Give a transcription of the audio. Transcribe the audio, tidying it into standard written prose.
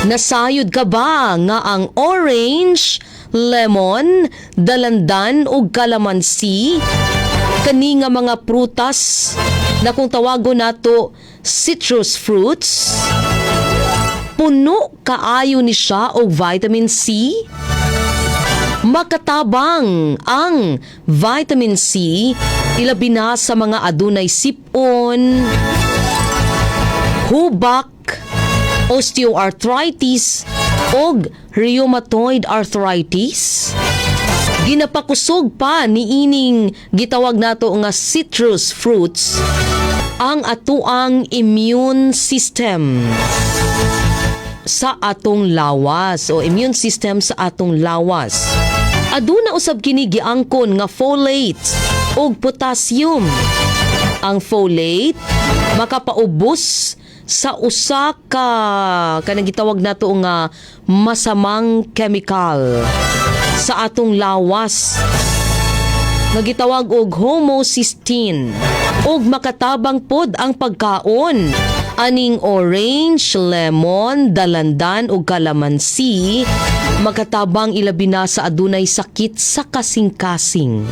Nasayod ka ba nga ang orange, lemon, dalandan ug kalamansi kani nga mga prutas na kung tawagon nato citrus fruits, puno kaayo ni siya og vitamin C? Makatabang ang vitamin C, ilabi na sa mga adunay sipon, hubak, osteoarthritis og rheumatoid arthritis. Ginapakusog pa ni ining gitawag nato nga citrus fruits ang atuang immune system sa atong lawas o immune system sa atong lawas. Aduna usab kini giangkon nga folate ug potassium. Ang folate makapaubos sa usa ka kanang gitawag nato nga masamang chemical sa atong lawas nga gitawag og homocysteine, ug makatabang pod ang pagkaon aning orange, lemon, dalandan ug kalamansi makatabang ilabi na sa adunay sakit sa kasing-kasing.